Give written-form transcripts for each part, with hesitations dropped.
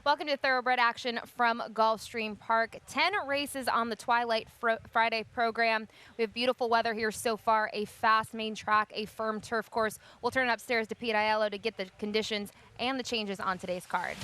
Welcome to Thoroughbred Action from Gulfstream Park. 10 races on the Twilight Friday program. We have beautiful weather here so far, a fast main track, a firm turf course. We'll turn it upstairs to Pete Aiello to get the conditions and the changes on today's card.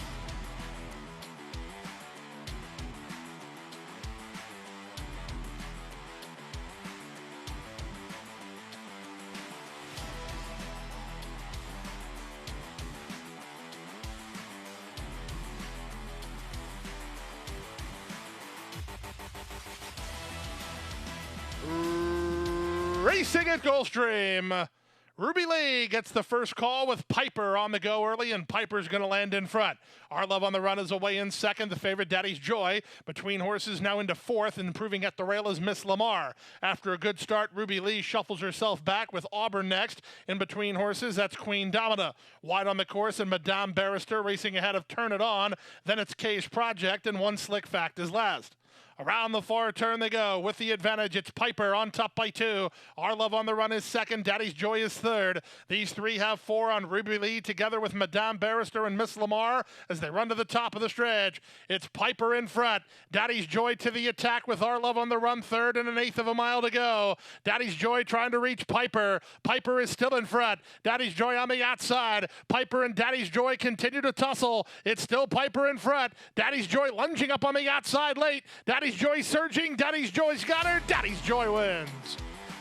Racing at Gulfstream. Ruby Lee gets the first call with Piper on the go early, and Piper's going to land in front. Our Love on the Run is away in second. The favorite, Daddy's Joy, between horses now into fourth, and improving at the rail is Miss Lamar. After a good start, Ruby Lee shuffles herself back with Auburn next. In between horses, that's Queen Domina. Wide on the course, and Madame Barrister racing ahead of Turn It On. Then it's Kay's Project, and One Slick Fact is last. Around the far turn they go. With the advantage, it's Piper on top by 2. Our Love on the Run is second. Daddy's Joy is third. These three have 4 on Ruby Lee together with Madame Barrister and Miss Lamar as they run to the top of the stretch. It's Piper in front. Daddy's Joy to the attack with Our Love on the Run third and 1/8 of a mile to go. Daddy's Joy trying to reach Piper. Piper is still in front. Daddy's Joy on the outside. Piper and Daddy's Joy continue to tussle. It's still Piper in front. Daddy's Joy lunging up on the outside late. Daddy's Joy surging. Daddy's Joy's got her. Daddy's Joy wins.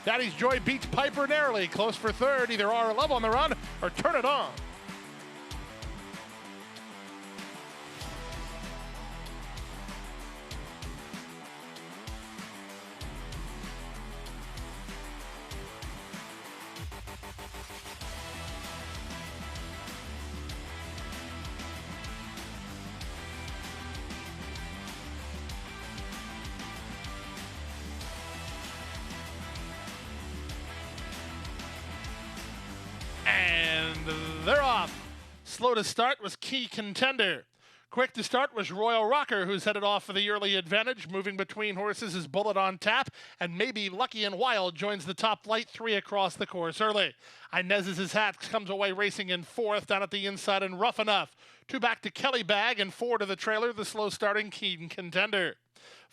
Daddy's Joy beats Piper narrowly. Close for third. Either Our Love on the Run or Turn It On. And they're off. Slow to start was Key Contender. Quick to start was Royal Rocker, who's headed off for the early advantage. Moving between horses is Bullet on Tap, and maybe Lucky and Wild joins the top flight, 3 across the course early. Inez's Hat comes away racing in fourth, down at the inside and Rough Enough. 2 back to Kelly Bag, and 4 to the trailer, the slow starting Keen Contender.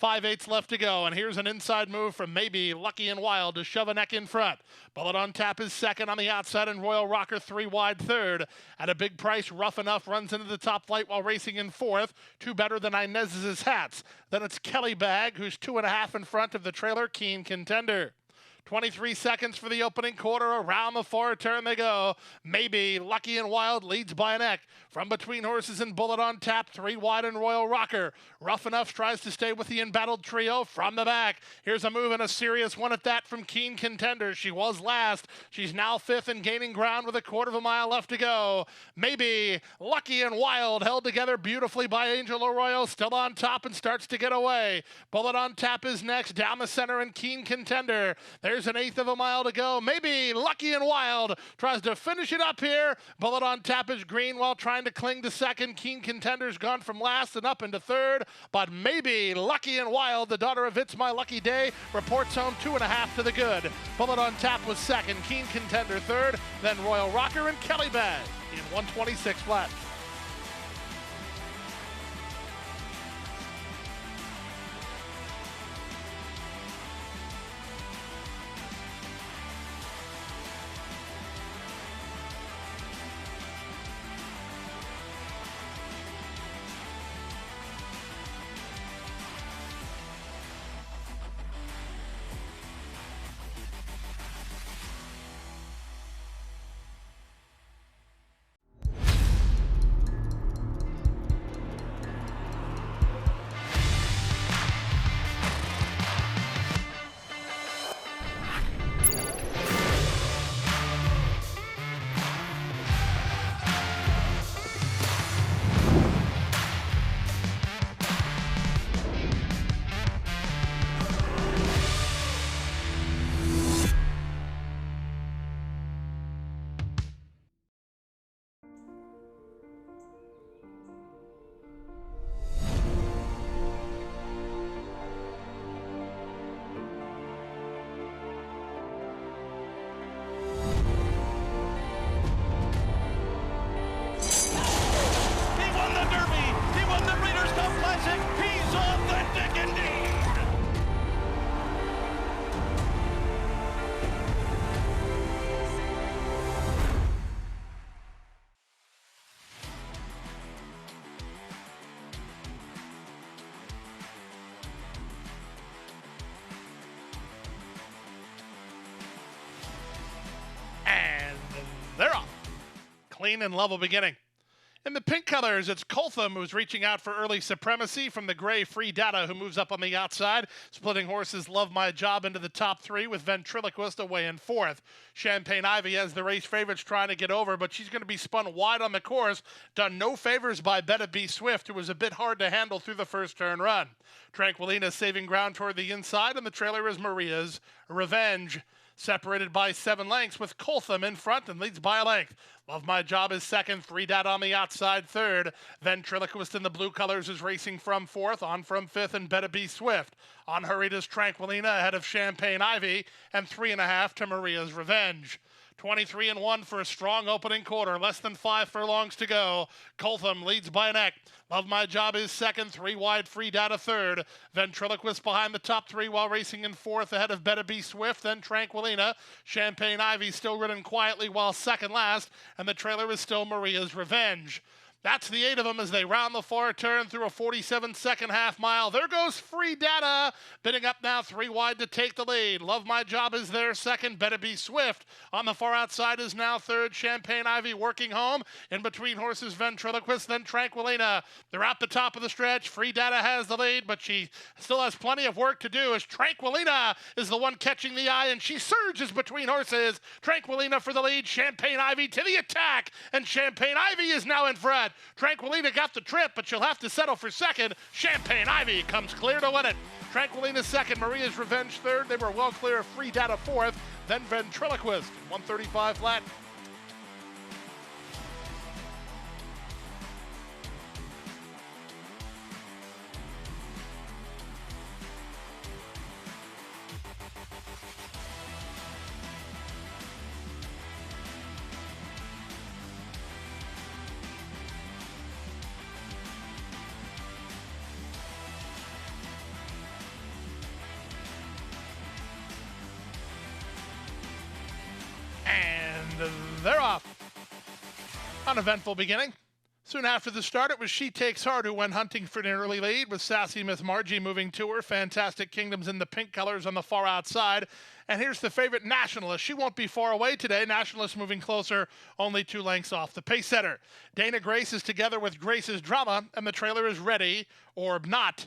5/8 left to go, and here's an inside move from maybe Lucky and Wild to shove a neck in front. Bullet on Tap is second on the outside, and Royal Rocker 3 wide third. At a big price, Rough Enough runs into the top flight while racing in fourth. 2 better than Inez's Hats. Then it's Kelly Bag, who's 2.5 in front of the trailer Keen Contender. 23 seconds for the opening quarter. Around the far turn they go. Maybe Lucky and Wild leads by a neck. From between horses and Bullet on Tap, 3 wide and Royal Rocker. Rough Enough tries to stay with the embattled trio from the back. Here's a move and a serious one at that from Keen Contender. She was last. She's now 5th and gaining ground with 1/4 of a mile left to go. Maybe Lucky and Wild held together beautifully by Angel Arroyo, still on top and starts to get away. Bullet on Tap is next, down the center, and Keen Contender. There's 1/8 of a mile to go. Maybe Lucky and Wild tries to finish it up here. Bullet on Tap is green while trying to cling to second. Keen Contender's gone from last and up into third. But maybe Lucky and Wild, the daughter of It's My Lucky Day, reports home 2.5 to the good. Bullet on Tap was second. Keen Contender third. Then Royal Rocker and Kelly Bag in 126 flat. won the Raiders Cup Classic. He's authentic indeed. And they're off. Clean and level beginning. In the pink colors, it's Coltham who's reaching out for early supremacy from the gray Free Data, who moves up on the outside. Splitting horses Love My Job into the top three, with Ventriloquist away in fourth. Champagne Ivy has the race favorites trying to get over, but she's going to be spun wide on the course. Done no favors by Better Be Swift, who was a bit hard to handle through the first turn run. Tranquilina saving ground toward the inside, and the trailer is Maria's Revenge. Separated by 7 lengths, with Coltham in front and leads by a length. Love My Job is second, Free Data on the outside third. Ventriloquist in the blue colors is racing from fourth, on from fifth, and Better Be Swift. Unhurried is Tranquilina ahead of Champagne Ivy, and 3.5 to Maria's Revenge. 23-1 for a strong opening quarter. Less than 5 furlongs to go. Coltham leads by a neck. Love My Job is second. 3 wide, Free Data third. Ventriloquist behind the top 3 while racing in fourth ahead of Better Be Swift, then Tranquilina. Champagne Ivy still ridden quietly while second last, and the trailer is still Maria's Revenge. That's the 8 of them as they round the far turn through a 47-second half mile. There goes Free Data, bidding up now 3 wide to take the lead. Love My Job is there second. Better Be Swift on the far outside is now third. Champagne Ivy working home. In between horses, Ventriloquist, then Tranquilina. They're at the top of the stretch. Free Data has the lead, but she still has plenty of work to do as Tranquilina is the one catching the eye, and she surges between horses. Tranquilina for the lead. Champagne Ivy to the attack, and Champagne Ivy is now in front. Tranquilina got the trip, but she'll have to settle for second. Champagne Ivy comes clear to win it. Tranquilina second, Maria's Revenge third. They were well clear of Free Data fourth, then Ventriloquist, 135 flat. And they're off. Uneventful beginning. Soon after the start, it was She Takes Heart who went hunting for an early lead, with Sassy Miss Margie moving to her. Fantastic Kingdom's in the pink colors on the far outside. And here's the favorite, Nationalist. She won't be far away today. Nationalist moving closer, only 2 lengths off the pace setter. Dana Grace is together with Grace's Drama, and the trailer is Ready or Not.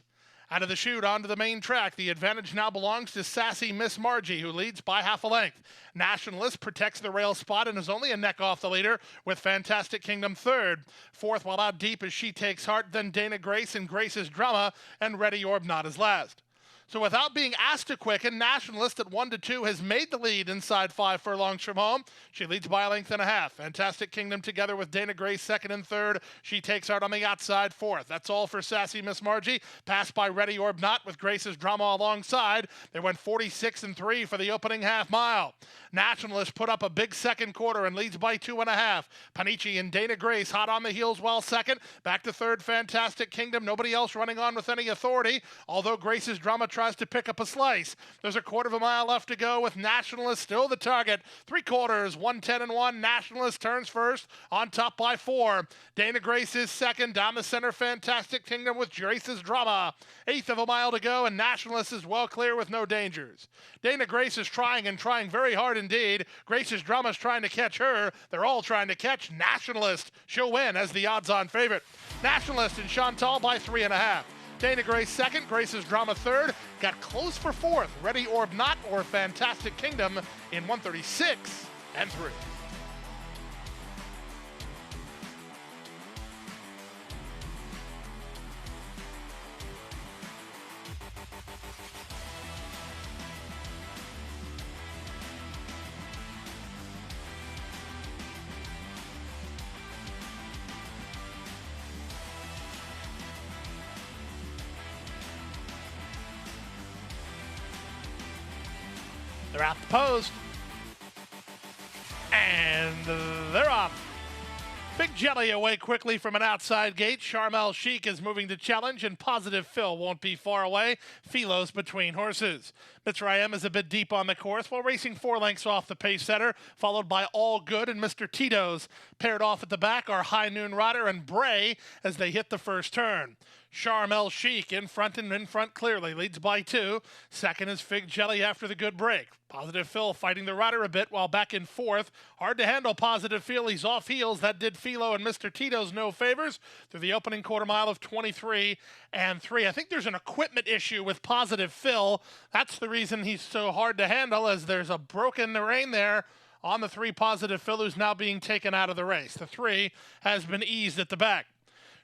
Out of the chute onto the main track, the advantage now belongs to Sassy Miss Margie, who leads by half a length. Nationalist protects the rail spot and is only a neck off the leader, with Fantastic Kingdom third. Fourth, while out deep, as She Takes Heart, then Dana Grace and Grace's Drama, and Ready or Not is last. So without being asked to quicken, Nationalist at 1-2 has made the lead inside 5 furlongs from home. She leads by a length and a half. Fantastic Kingdom together with Dana Grace second and third. She Takes Heart on the outside fourth. That's all for Sassy Miss Margie. Passed by Ready or Not with Grace's Drama alongside. They went 46-3 for the opening half mile. Nationalist put up a big second quarter and leads by 2.5. Panici and Dana Grace hot on the heels while second. Back to third, Fantastic Kingdom. Nobody else running on with any authority, although Grace's Drama tries to pick up a slice. There's a quarter of a mile left to go with Nationalist still the target. 3/4, 110-1. Nationalist turns first, on top by 4. Dana Grace is second. Down the center, Fantastic Kingdom with Grace's Drama. 1/8 of a mile to go, and Nationalist is well clear with no dangers. Dana Grace is trying very hard indeed. Grace's Drama is trying to catch her. They're all trying to catch Nationalist. She'll win as the odds-on favorite. Nationalist and Chantal by 3.5. Dana Grace second, Grace's Drama third. Got close for fourth. Ready or Not or Fantastic Kingdom in 136-3. They're at the post. And they're off. Big Jelly away quickly from an outside gate. Charmel Chic is moving to challenge, and Positive Phil won't be far away. Philo's between horses. Mitzrayim is a bit deep on the course while racing 4 lengths off the pace setter, followed by All Good and Mr. Tito's. Paired off at the back are High Noon Rider and Bray as they hit the first turn. Charmel Chic in front and in front clearly, leads by 2. Second is Fig Jelly after the good break. Positive Phil fighting the rider a bit while back in 4th. Hard to handle Positive Phil, he's off heels. That did Philo and Mr. Tito's no favors through the opening quarter mile of 23 and 3. I think there's an equipment issue with Positive Phil. That's the reason he's so hard to handle, as there's a broken rein there on the 3 Positive Phil, who's now being taken out of the race. The 3 has been eased at the back.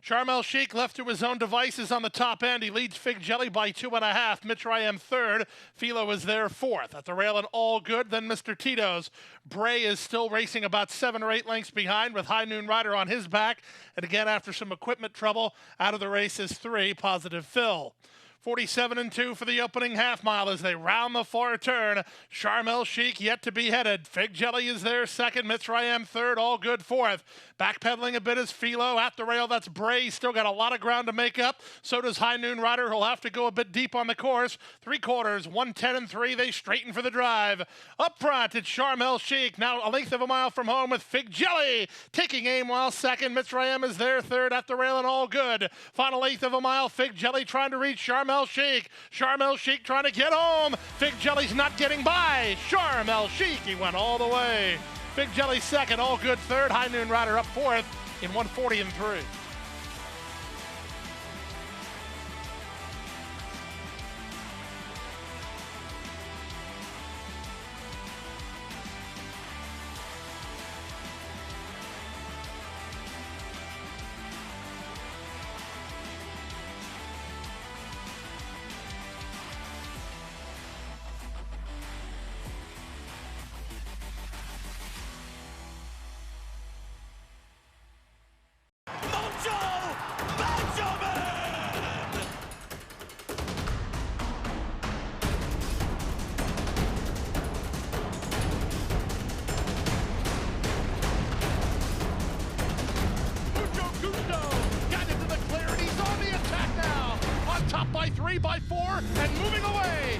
Charmel Chic left to his own devices on the top end. He leads Fig Jelly by 2.5. Mitzrayim third. Philo is there 4th. At the rail and All Good, then Mr. Tito's. Bray is still racing about 7 or 8 lengths behind with High Noon Rider on his back. And again, after some equipment trouble, out of the race is 3 Positive Phil. 47 and 2 for the opening half mile as they round the far turn. Charmel Chic yet to be headed. Fig Jelly is there second. Mitzrayim third. All Good 4th. Backpedaling a bit is Philo. At the rail, that's Bray. Still got a lot of ground to make up. So does High Noon Rider, who'll have to go a bit deep on the course. 3/4, 110 and 3. They straighten for the drive. Up front, it's Charmel Chic. Now a length of a mile from home with Fig Jelly taking aim while second. Mitzrayim is there third. At the rail and All Good. Final eighth of a mile. Fig Jelly trying to reach Charmel Chic. Charmel Chic trying to get home. Fig Jelly's not getting by. Charmel Chic, he went all the way. Fig Jelly second, All Good third. High Noon Rider up 4th in 140 and 3. By 3, by 4, and moving away.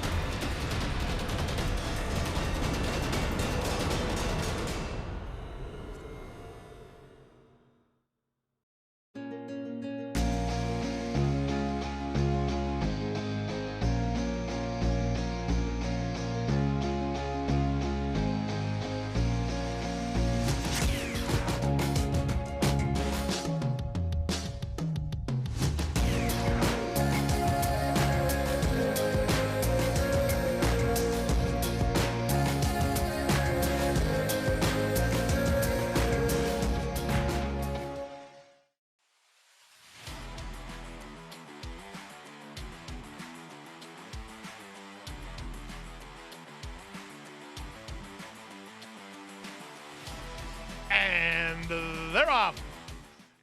And they're off.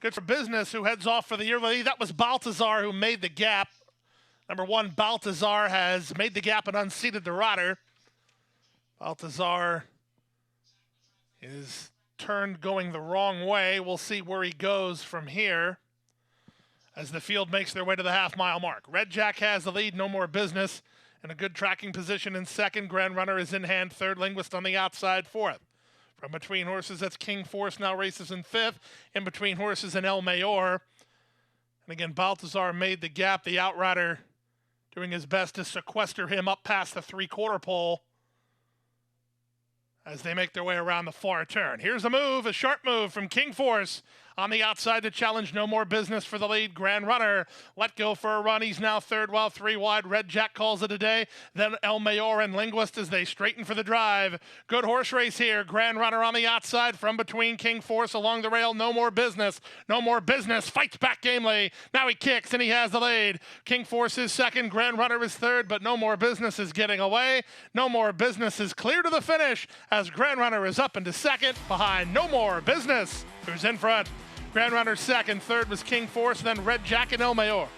Good for Business, who heads off for the yearly. That was Baltazar who made the gap. Number 1, Baltazar has made the gap and unseated the rider. Baltazar is turned going the wrong way. We'll see where he goes from here as the field makes their way to the half-mile mark. Red Jack has the lead, No More Business, in a good tracking position in second. Grand Runner is in hand third. Linguist on the outside 4th. From between horses, that's King Force now races in 5th. In between horses and El Mayor. And again, Baltazar made the gap. The outrider doing his best to sequester him up past the 3/4 pole as they make their way around the far turn. Here's a move, a sharp move from King Force on the outside to challenge No More Business for the lead. Grand Runner let go for a run. He's now third while 3 wide. Red Jack calls it a day. Then El Mayor and Linguist as they straighten for the drive. Good horse race here. Grand Runner on the outside from between King Force along the rail. No More Business. No More Business fights back gamely. Now he kicks and he has the lead. King Force is second. Grand Runner is third, but No More Business is getting away. No More Business is clear to the finish as Grand Runner is up into second behind No More Business, who's in front. Grand Runner second, third was King Force, then Red Jack and El Mayor.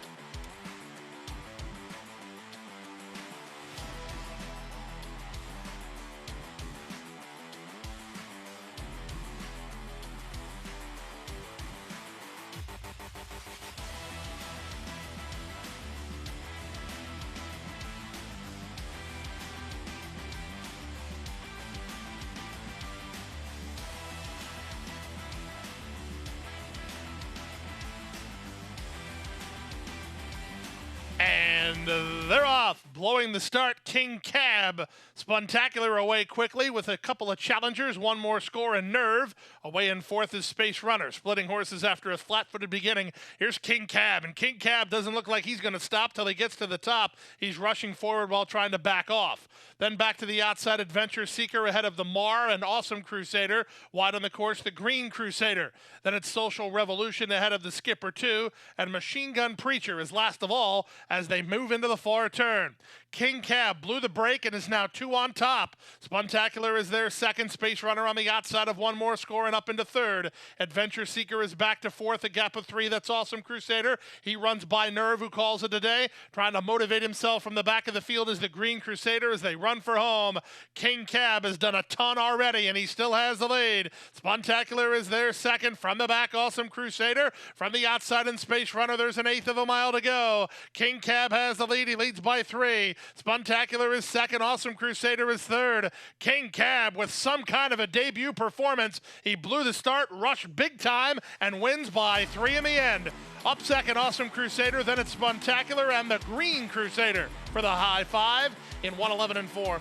And they're off, blowing the start. King Cab, Spuntacular away quickly with a couple of challengers, one more score, and Nerve away in fourth is Space Runner, splitting horses after a flat-footed beginning. Here's King Cab, and King Cab doesn't look like he's going to stop till he gets to the top. He's rushing forward while trying to back off. Then back to the outside, Adventure Seeker ahead of the Mar and Awesome Crusader. Wide on the course, the Green Crusader. Then it's Social Revolution ahead of the Skipper 2, and Machine Gun Preacher is last of all as they move into the far turn. King Cab blew the break and is now 2 on top. Spuntacular is their second. Space Runner on the outside of one more score and up into third. Adventure Seeker is back to fourth, a gap of 3. That's Awesome Crusader. He runs by Nerve, who calls it a day. Trying to motivate himself from the back of the field is the Green Crusader as they run for home. King Cab has done a ton already and he still has the lead. Spuntacular is their second. From the back, Awesome Crusader. From the outside in Space Runner, there's an eighth of a mile to go. King Cab has the lead. He leads by 3. Spuntacular is second. Awesome Crusader is third. King Cab with some kind of a debut performance. He blew the start, rushed big time, and wins by 3 in the end. Up second, Awesome Crusader. Then it's Spuntacular and the Green Crusader for the high 5 in 1:11 and 4.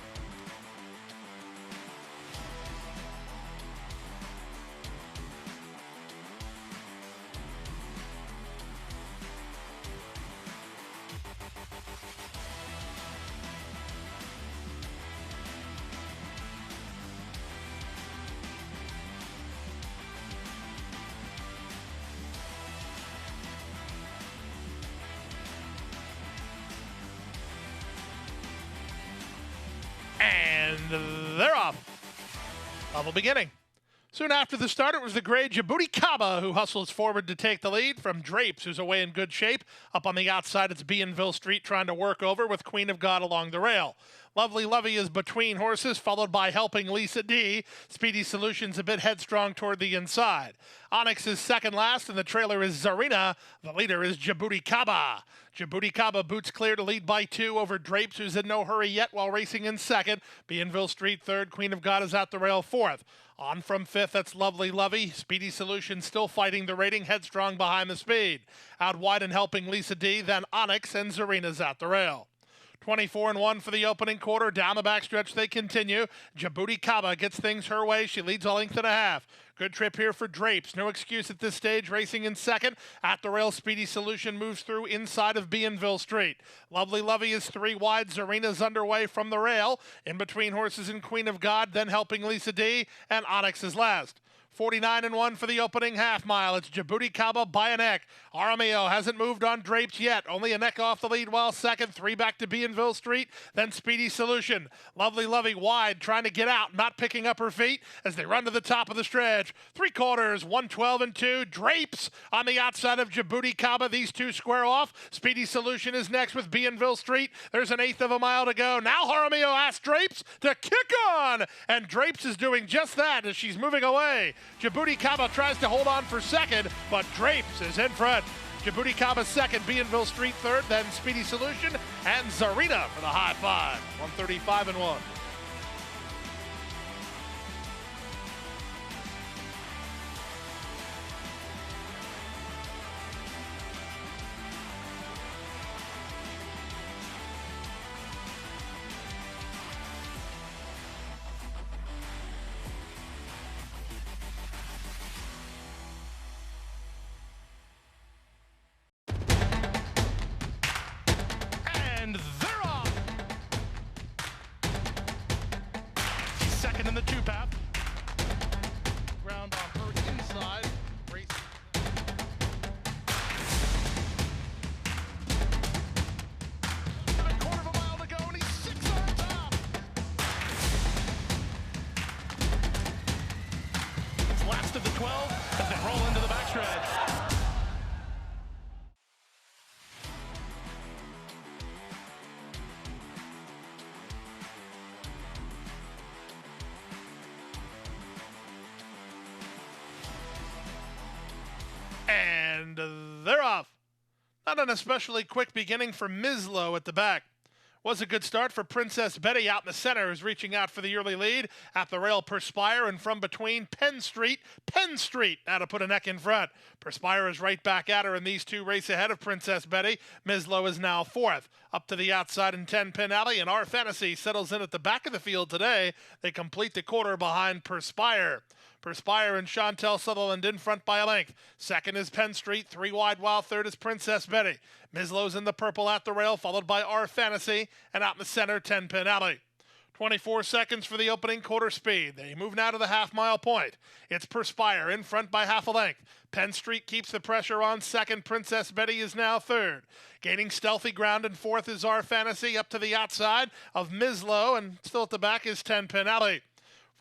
And they're off. Level beginning. Soon after the start, it was the gray Djibouti Kaba who hustles forward to take the lead from Drapes, who's away in good shape. Up on the outside, it's Bienville Street trying to work over with Queen of God along the rail. Lovely Lovey is between horses, followed by Helping Lisa D. Speedy Solutions a bit headstrong toward the inside. Onyx is second last, and the trailer is Zarina. The leader is Djibouti Kaba. Djibouti Kaba boots clear to lead by 2 over Drapes, who's in no hurry yet while racing in second. Bienville Street third. Queen of God is at the rail fourth. On from fifth, that's Lovely Lovey. Speedy Solution still fighting the rating, headstrong behind the speed. Out wide and Helping Lisa D, then Onyx and Zarina's at the rail. 24 and 1 for the opening quarter. Down the backstretch they continue. Djibouti Kaba gets things her way. She leads a length and a half. Good trip here for Drapes. No excuse at this stage. Racing in second. At the rail, Speedy Solution moves through inside of Bienville Street. Lovely Lovey is 3 wide. Zarina's underway from the rail. In between horses and Queen of God, then Helping Lisa D, and Onyx is last. 49 and 1 for the opening half mile. It's Djibouti Kaba by a neck. Arameo hasn't moved on Drapes yet. Only a neck off the lead while second. 3 back to Bienville Street. Then Speedy Solution. Lovely Lovey wide, trying to get out, not picking up her feet as they run to the top of the stretch. 3/4, 112 and 2. Drapes on the outside of Djibouti Kaba. These two square off. Speedy Solution is next with Bienville Street. There's an eighth of a mile to go. Now Arameo asks Drapes to kick on. And Drapes is doing just that as she's moving away. Djibouti Kaba tries to hold on for second, but Drapes is in front. Djibouti Kaba second, Bienville Street third, then Speedy Solution, and Zarina for the high 5. 135 and 1. And they're off. She's second in the 2-path. Ground on her inside. Race. A quarter of a mile to go, and he's 6 on top. It's last of the 12 as they roll into the backstretch. And they're off. Not an especially quick beginning for Mislo at the back. Was a good start for Princess Betty out in the center, who's reaching out for the early lead. At the rail, Perspire, and from between Penn Street, now to put a neck in front. Perspire is right back at her, and these two race ahead of Princess Betty. Mislow is now fourth. Up to the outside in 10-pin alley, and Our Fantasy settles in at the back of the field today. They complete the quarter behind Perspire. Perspire and Chantel Sutherland in front by a length. Second is Penn Street, 3 wide, while third is Princess Betty. Mislow's in the purple at the rail, followed by Our Fantasy, and out in the center, 10-pin alley. 24 seconds for the opening quarter speed. They move now to the half-mile point. It's Perspire in front by half a length. Penn Street keeps the pressure on second. Princess Betty is now third. Gaining stealthy ground in fourth is Our Fantasy, up to the outside of Mislow, and still at the back is 10-pin alley.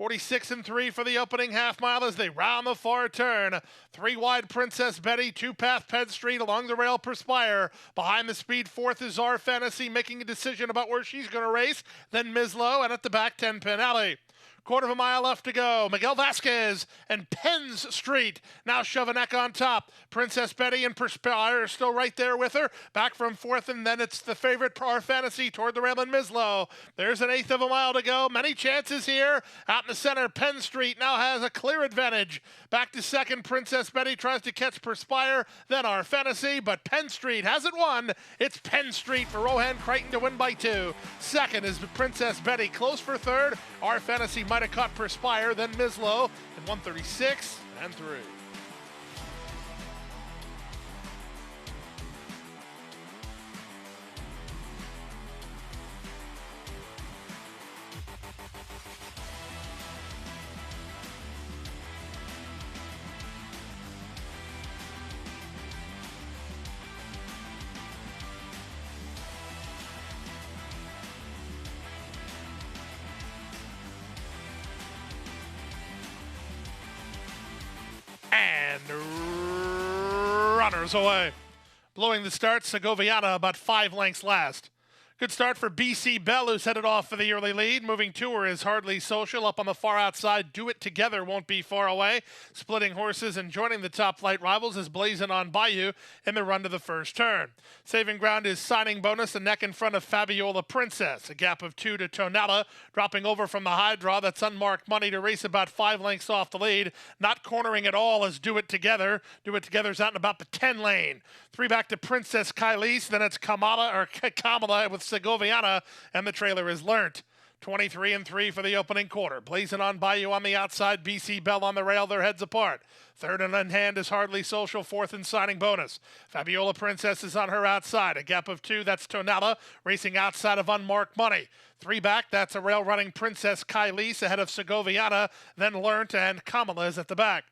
46-3 for the opening half mile as they round the far turn. 3 wide Princess Betty, 2-path Penn Street along the rail Perspire. Behind the speed fourth is Our Fantasy, making a decision about where she's going to race. Then Mislow, and at the back 10-pin alley. Quarter of a mile left to go. Miguel Vasquez and Penn Street now shove a neck on top. Princess Betty and Perspire are still right there with her. Back from fourth, and then it's the favorite Our Fantasy toward the rail and Mislow. There's an eighth of a mile to go. Many chances here. Out in the center, Penn Street now has a clear advantage. Back to second, Princess Betty tries to catch Perspire, then Our Fantasy, but Penn Street hasn't won. It's Penn Street for Rohan Crichton to win by 2. Second is Princess Betty, close for third. Our Fantasy might have caught Perspire, then Mislow at 1:36.3. And runners away. Blowing the start, Segoviana about 5 lengths last. Good start for BC Bell, who's headed off for the early lead. Moving to her is Hardly Social. Up on the far outside, Do It Together won't be far away. Splitting horses and joining the top flight rivals is Blazing on Bayou in the run to the first turn. Saving ground is Signing Bonus, a neck in front of Fabiola Princess. A gap of 2 to Tonella, dropping over from the high draw. That's Unmarked Money to race about 5 lengths off the lead. Not cornering at all as Do It Together. Do It Together's out in about the 10 lane. 3 back to Princess Kylise. Then it's Kamala with Segoviana, and the trailer is Learnt. 23-3 for the opening quarter. Blazing on Bayou on the outside, BC Bell on the rail, their heads apart. Third and in hand is Hardly Social, fourth and Signing Bonus. Fabiola Princess is on her outside. A gap of 2, that's Tonella, racing outside of Unmarked Money. 3 back, that's a rail running Princess Kylise ahead of Segoviana, then Learnt, and Kamala is at the back.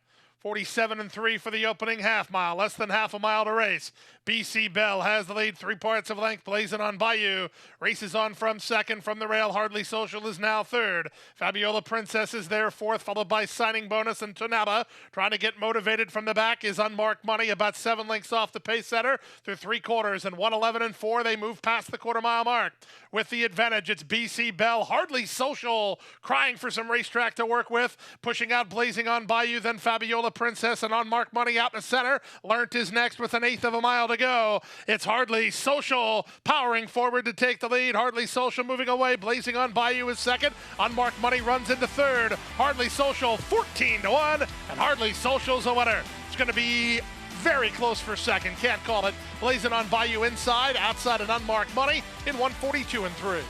47-3 for the opening half mile, less than half a mile to race. BC Bell has the lead, 3 parts of length, Blazing on Bayou. Races on from second, from the rail, Hardly Social is now third. Fabiola Princess is there fourth, followed by Signing Bonus and Tonella. Trying to get motivated from the back is Unmarked Money, about 7 lengths off the pace setter through 3 quarters, and 1:11.4, they move past the quarter-mile mark. With the advantage, it's BC Bell, Hardly Social, crying for some racetrack to work with, pushing out Blazing on Bayou, then Fabiola Princess and Unmarked Money out in the center. Learnt is next with an eighth of a mile to go. It's Hardly Social powering forward to take the lead. Hardly Social moving away. Blazing on Bayou is second. Unmarked Money runs into third. Hardly Social 14-1, and Hardly Social's a winner. It's going to be very close for second. Can't call it. Blazing on Bayou inside, outside an Unmarked Money in 1:42.3.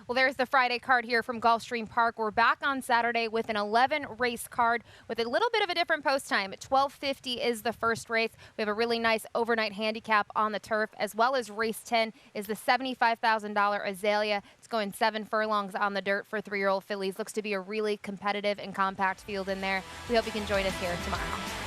Well, there's the Friday card here from Gulfstream Park. We're back on Saturday with an 11 race card with a little bit of a different post time. At 12:50 is the first race. We have a really nice overnight handicap on the turf, as well as race 10 is the $75,000 Azalea. It's going 7 furlongs on the dirt for 3-year-old fillies. Looks to be a really competitive and compact field in there. We hope you can join us here tomorrow.